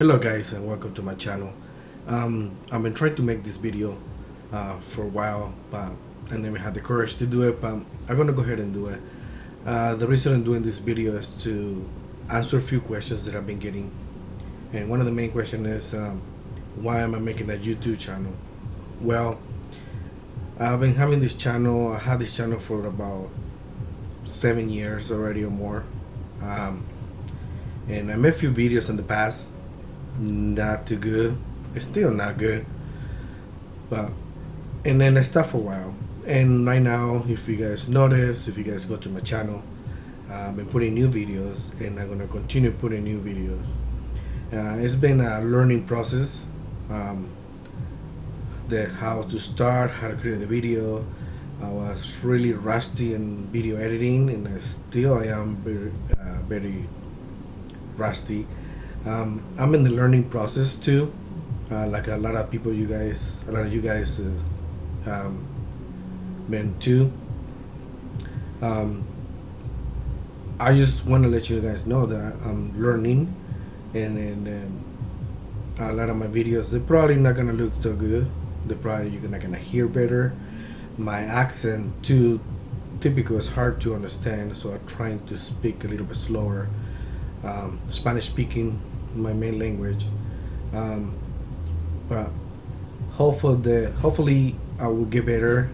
Hello guys and welcome to my channel. I've been trying to make this video for a while, but I never had the courage to do it, but I'm gonna go ahead and do it. The reason I'm doing this video is to answer a few questions that I've been getting, and one of the main questions is why am I making a YouTube channel? Well, I've been having this channel. I had this channel for about 7 years already or more, and I made a few videos in the past. Not too good. It's still not good. But and then I stopped for a while. And right now, if you guys notice, if you guys go to my channel, I've been putting new videos, and I'm gonna continue putting new videos. It's been a learning process. The how to start, how to create the video. I was really rusty in video editing, and I am very rusty. I'm in the learning process too. Like a lot of people, a lot of you guys, been too. Um, I just want to let you guys know that I'm learning, and a lot of my videos they're probably not gonna look so good. You're not gonna hear better. My accent too, typical, is hard to understand, so I'm trying to speak a little bit slower. Spanish speaking, my main language, but hopefully I will get better.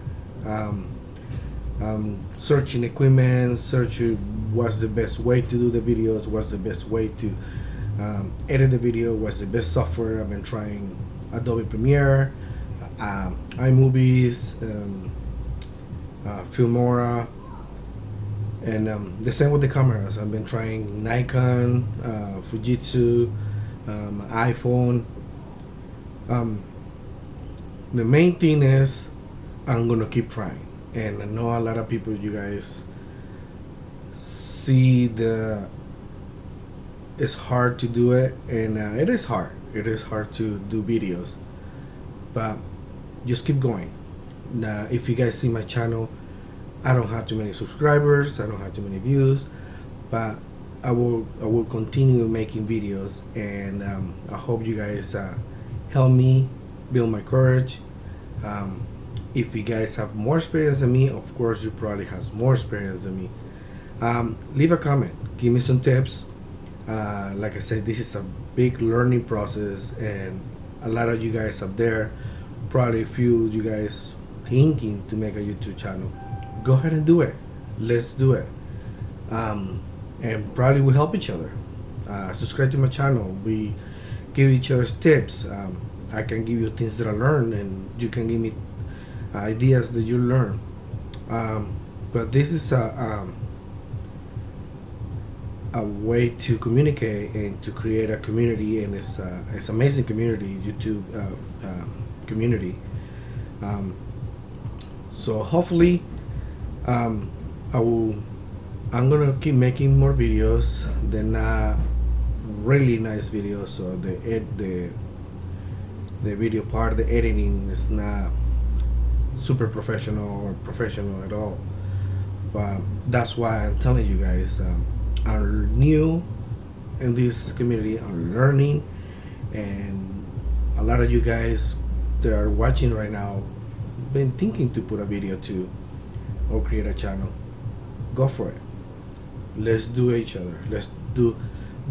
Searching equipment, searching what's the best way to do the videos, what's the best way to edit the video, what's the best software. I've been trying Adobe Premiere, iMovies, Filmora, and the same with the cameras. I've been trying Nikon, Fujitsu, iPhone. The main thing is I'm gonna keep trying, and I know a lot of people, you guys, see it's hard to do it, and it is hard. It is hard to do videos, but just keep going. Now, if you guys see my channel, I don't have too many subscribers, I don't have too many views, but I will continue making videos, and I hope you guys help me build my courage. If you guys have more experience than me, of course you probably have more experience than me. Leave a comment, give me some tips. Like I said, this is a big learning process, and a lot of you guys up there, probably a few you guys thinking to make a YouTube channel, go ahead and do it. Let's do it. And probably we help each other. Subscribe to my channel. We give each other tips. I can give you things that I learned, and you can give me ideas that you learn. But this is a way to communicate and to create a community, and it's amazing community, YouTube community. So hopefully, I'm gonna keep making more videos. They're not really nice videos, so the video part, the editing is not super professional or professional at all. But that's why I'm telling you guys, I'm new in this community. I'm learning, and a lot of you guys that are watching right now been thinking to put a video too or create a channel. Go for it. Let's do each other. Let's do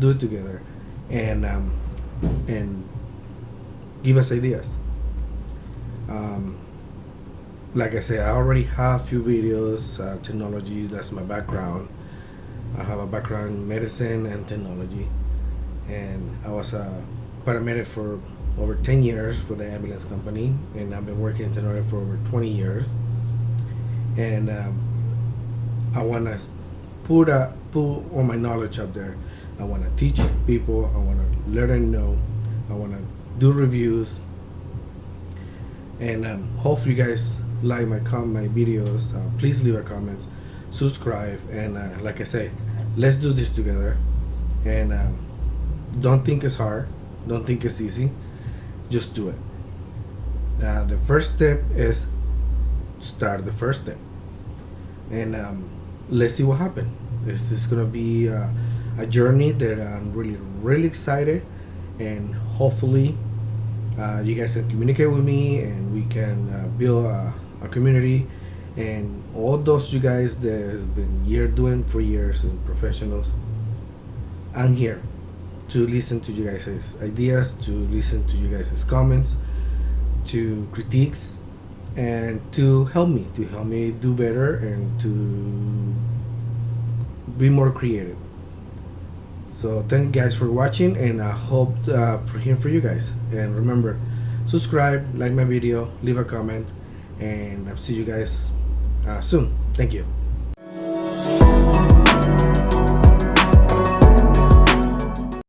it together, and give us ideas. Like I said, I already have a few videos. Technology, that's my background. I have a background in medicine and technology, and I was a paramedic for over 10 years for the ambulance company, and I've been working in technology for over 20 years. And I want to put all my knowledge up there. I want to teach people. I want to let them know. I want to do reviews, and hopefully you guys like my videos. Please leave a comment, subscribe, and like I say, let's do this together. And don't think it's hard. Don't think it's easy. Just do it. The first step is start the first step, and let's see what happens. This is gonna be a journey that I'm really excited, and hopefully you guys can communicate with me and we can build a community. And all those you guys that have been doing for years and professionals, I'm here to listen to you guys' ideas, to listen to you guys' comments, to critiques, and to help me do better and to be more creative. So thank you guys for watching, and I hope for hearing from you guys. And remember, subscribe, like my video, leave a comment, and I'll see you guys soon. Thank you.